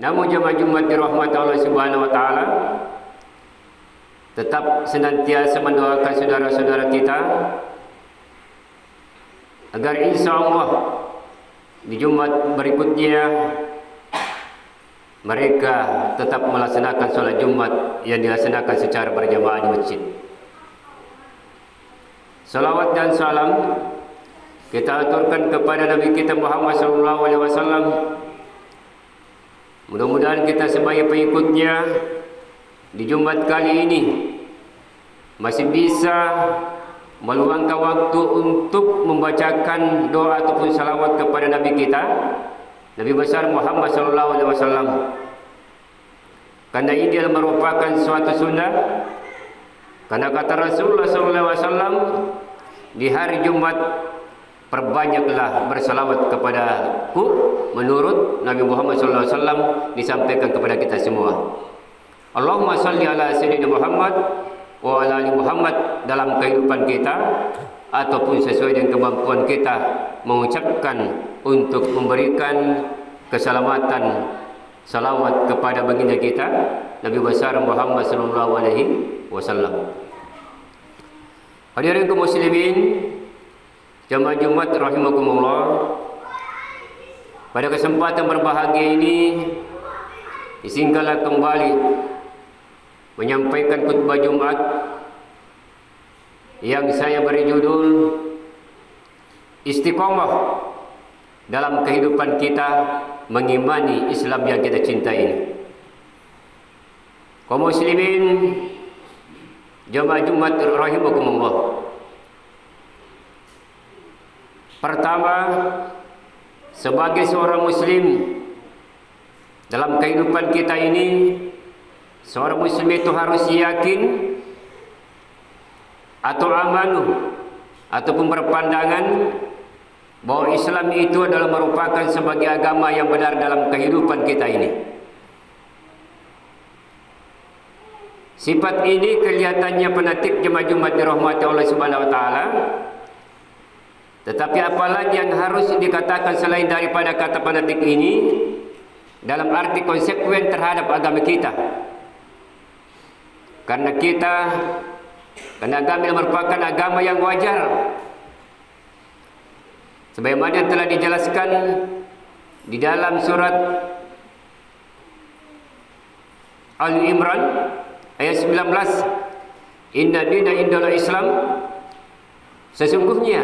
Namun jemaah Jumat dirahmati Allah Subhanahu wa taala, tetap senantiasa mendoakan saudara-saudara kita agar insyaallah di Jumat berikutnya mereka tetap melaksanakan sholat Jumat yang dilaksanakan secara berjamaah di masjid. Salawat dan salam kita aturkan kepada Nabi kita Muhammad sallallahu alaihi wasallam. Mudah-mudahan kita sebagai pengikutnya di Jumat kali ini masih bisa meluangkan waktu untuk membacakan doa ataupun salawat kepada Nabi kita, Nabi besar Muhammad sallallahu alaihi wasallam. Karena ini adalah merupakan suatu sunnah. Karena kata Rasulullah sallallahu alaihi wasallam, di hari Jumat perbanyaklah bersalawat kepadaku, menurut Nabi Muhammad sallallahu alaihi wasallam disampaikan kepada kita semua. Allahumma salli ala sayyidina Muhammad wa ala ali Muhammad dalam kehidupan kita, ataupun sesuai dengan kemampuan kita mengucapkan untuk memberikan keselamatan salawat kepada baginda kita Nabi besar Muhammad sallallahu alaihi wasallam. Hadirin kaum muslimin, jemaah Jumat rahimakumullah, pada kesempatan berbahagia ini izinkanlah kembali menyampaikan khutbah Jumat yang saya beri judul Istiqomah dalam kehidupan kita mengimani Islam yang kita cintai ini. Kaum muslimin, jemaah Jumat rahimakumullah, pertama, sebagai seorang muslim dalam kehidupan kita ini, seorang muslim itu harus yakin atau amanu ataupun berpandangan bahwa Islam itu adalah merupakan sebagai agama yang benar dalam kehidupan kita ini. Sifat ini kelihatannya fanatik jemaah Jumat dirahmati Allah Subhanahu wa taala. Tetapi apalagi yang harus dikatakan selain daripada kata fanatik ini dalam arti konsekuen terhadap agama kita. Karena agama yang merupakan agama yang wajar. Sebagaimana yang telah dijelaskan di dalam surat Al-Imran ayat 19, Inna dina indal Islam, sesungguhnya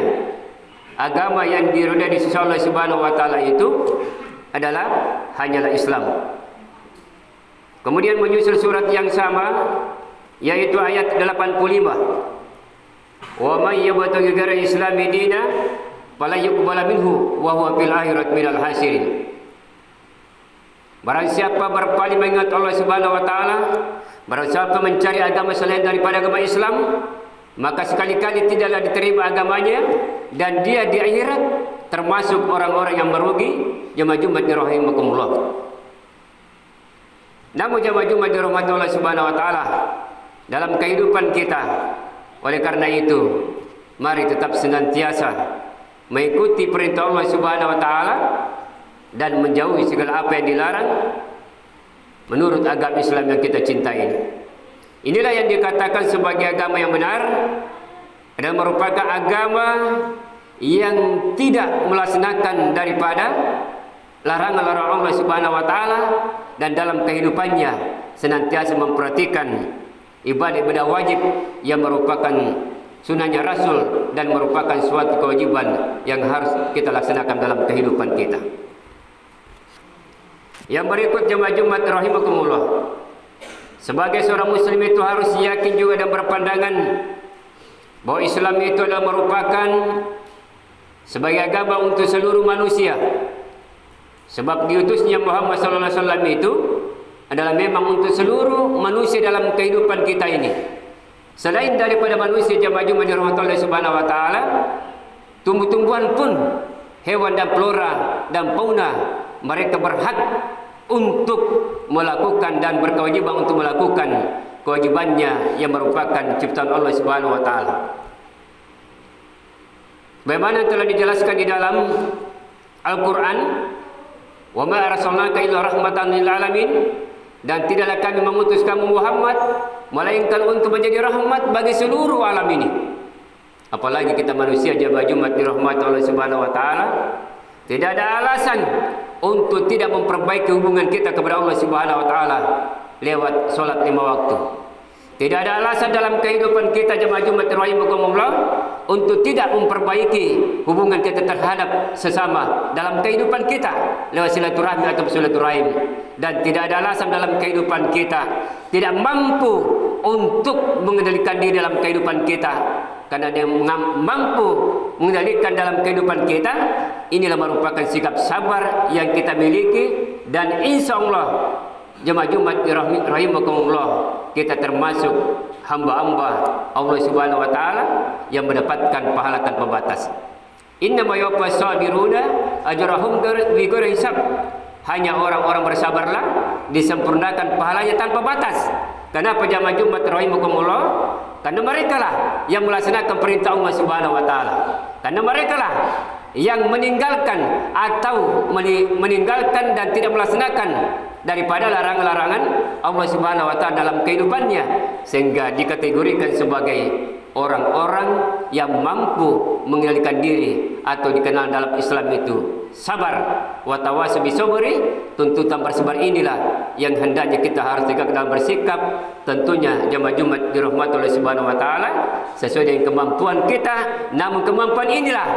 agama yang diridai di sisi Allah Subhanahu wa taala itu adalah hanyalah Islam. Kemudian menyusul surat yang sama yaitu ayat 85, wa may yabtaghi ghayra islami dina fala yuqbala minhu wa huwa fil akhirati minal hasirin. Barang siapa berpaling mengingat Allah Subhanahu wa taala, barang siapa mencari agama selain daripada agama Islam, maka sekali-kali tidaklah diterima agamanya dan dia di akhirat termasuk orang-orang yang merugi. Jemaah Jumat rahimakumullah. Namun jemaah Jumat dirahmati Allah Subhanahu wa taala dalam kehidupan kita, oleh karena itu mari tetap senantiasa mengikuti perintah Allah Subhanahu wa taala dan menjauhi segala apa yang dilarang menurut agama Islam yang kita cintai ini. Inilah yang dikatakan sebagai agama yang benar dan merupakan agama yang tidak melaksanakan daripada larangan-larangan Allah Subhanahu wa taala dan dalam kehidupannya senantiasa memperhatikan ibadah-ibadah wajib yang merupakan sunnahnya Rasul dan merupakan suatu kewajiban yang harus kita laksanakan dalam kehidupan kita. Yang berikut jemaah Jumat rahimakumullah, sebagai seorang muslim itu harus yakin juga dan berpandangan bahwa Islam itu adalah merupakan sebagai agama untuk seluruh manusia. Sebab diutusnya Muhammad sallallahu alaihi wasallam itu adalah memang untuk seluruh manusia dalam kehidupan kita ini. Selain daripada manusia jemaah Jumat dirahmati Allah Subhanahu wa taala, tumbuh-tumbuhan pun, hewan dan flora dan fauna, mereka berhak untuk melakukan dan berkewajiban untuk melakukan kewajibannya yang merupakan ciptaan Allah Subhanahu wa taala. Bagaimana telah dijelaskan di dalam Al-Qur'an Wa ma arsalnaka illa rahmatan lil alamin, dan tidaklah kami mengutus kamu Muhammad melainkan untuk menjadi rahmat bagi seluruh alam ini. Apalagi kita manusia jamaah Jumat dirahmati Allah Subhanahu wa taala, tidak ada alasan untuk tidak memperbaiki hubungan kita kepada Allah Subhanahu wa taala lewat solat 5 waktu. Tidak ada alasan dalam kehidupan kita jemaah Jumat rahimakumullah untuk tidak memperbaiki hubungan kita terhadap sesama dalam kehidupan kita lewat silaturahmi atau silaturahim. Dan tidak ada alasan dalam kehidupan kita tidak mampu untuk mengendalikan diri dalam kehidupan kita, karena dia mampu mengendalikan dalam kehidupan kita. Inilah merupakan sikap sabar yang kita miliki, dan insya Allah jemaah Jumat rahimakumullah, kita termasuk hamba-hamba Allah Subhanahu wa taala yang mendapatkan pahala tanpa batas. Innama yuwaffas sabiruna ajrahum bighairi hisab. Hanya orang-orang bersabarlah disempurnakan pahalanya tanpa batas. Kenapa jemaah Jumat rahimakumullah? Karena merekalah yang melaksanakan perintah Allah Subhanahu wa taala. Karena merekalah yang meninggalkan atau meninggalkan dan tidak melaksanakan daripada larangan-larangan Allah Subhanahu wa taala dalam kehidupannya, sehingga dikategorikan sebagai orang-orang yang mampu mengendalikan diri, atau dikenal dalam Islam itu sabar. Wa tawasau bisabri, tuntutan bersabar inilah yang hendaknya kita harus tegak dalam bersikap. Tentunya jemaah Jumat dirahmati oleh Subhanahu wa taala sesuai dengan kemampuan kita, namun kemampuan inilah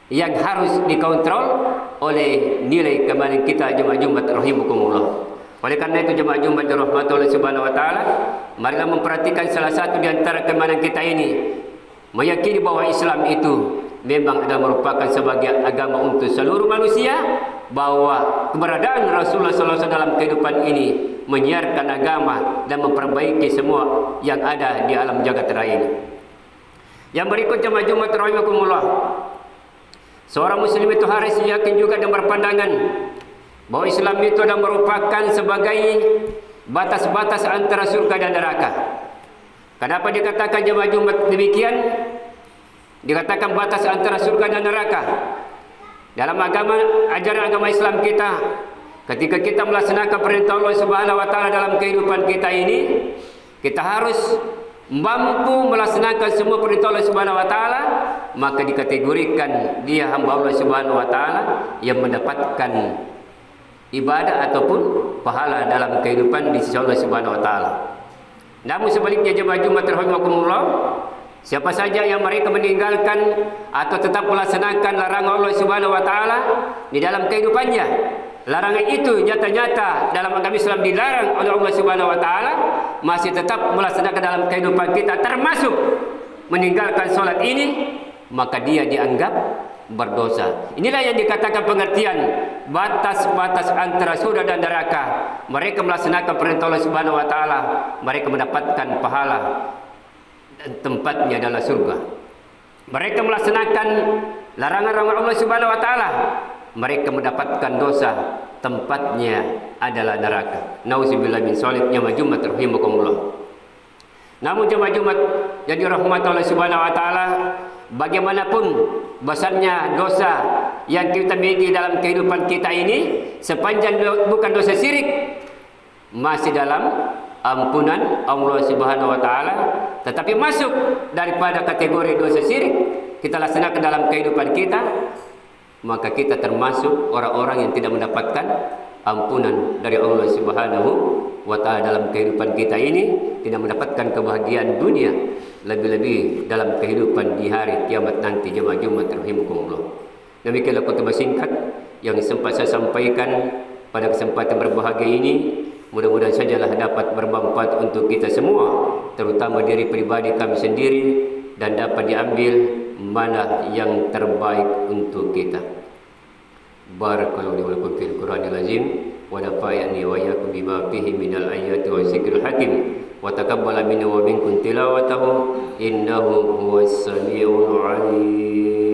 yang harus dikontrol oleh nilai keimanan kita jemaah Jumat rahimakumullah. Oleh karena itu jemaah Jumat dirahmati oleh Subhanahu wa taala, marilah memperhatikan salah satu di antara keimanan kita ini, meyakini bahwa Islam itu memang adalah merupakan sebagai agama untuk seluruh manusia, bahwa keberadaan Rasulullah SAW dalam kehidupan ini menyiarkan agama dan memperbaiki semua yang ada di alam jagat raya ini. Yang berikut jemaah Jumat rahimakumullah, seorang muslim itu harus yakin juga dan berpandangan bahwa Islam itu adalah merupakan sebagai batas-batas antara surga dan neraka. Kenapa dikatakan jemaah Jumat demikian? Dikatakan batas antara surga dan neraka. Dalam ajaran agama Islam kita, ketika kita melaksanakan perintah Allah Subhanahu wa taala dalam kehidupan kita ini, kita harus mampu melaksanakan semua perintah Allah Subhanahu wa taala, maka dikategorikan dia hamba Allah Subhanahu wa taala yang mendapatkan ibadah ataupun pahala dalam kehidupan di sisi Allah Subhanahu wa taala. Namun sebaliknya jemaah Jumat rahimakumullah, siapa saja yang mereka meninggalkan atau tetap melaksanakan larangan Allah Subhanahu wa taala di dalam kehidupannya, larangan itu nyata-nyata dalam agama Islam dilarang oleh Allah Subhanahu wa taala, masih tetap melaksanakan dalam kehidupan kita, termasuk meninggalkan salat ini, maka dia dianggap berdosa. Inilah yang dikatakan pengertian batas-batas antara surga dan neraka. Mereka melaksanakan perintah Allah Subhanahu wa taala, mereka mendapatkan pahala dan tempatnya adalah surga. Mereka melaksanakan larangan-larangan Allah Subhanahu wa taala, mereka mendapatkan dosa, tempatnya adalah neraka. Nauzubillah min dzalik. Jemaah Jumat rahimakumullah. Namun jemaah Jumat jadi rahmat Allah Subhanahu wa taala, bagaimanapun besarnya dosa yang kita miliki dalam kehidupan kita ini, sepanjang bukan dosa syirik, masih dalam ampunan Allah Subhanahu wa taala, tetapi masuk daripada kategori dosa syirik kita laksanakan dalam kehidupan kita, maka kita termasuk orang-orang yang tidak mendapatkan ampunan dari Allah Subhanahu wa taala dalam kehidupan kita ini, tidak mendapatkan kebahagiaan dunia, lebih-lebih dalam kehidupan di hari kiamat nanti. Jemaah Jumat rahimakumullah. Demikianlah khutbah singkat yang sempat saya sampaikan pada kesempatan berbahagia ini. Mudah-mudahan sajalah dapat bermanfaat untuk kita semua, terutama diri pribadi kami sendiri, dan dapat diambil mana yang terbaik untuk kita. Barakallahu li wa lakum fil Qur'anil azim, wa nafa'ani wa iyyakum bima fihi minal ayati wa zikril hakim, wa taqabbala minna wa minkum tilawatahu innahu huwas samiul alim.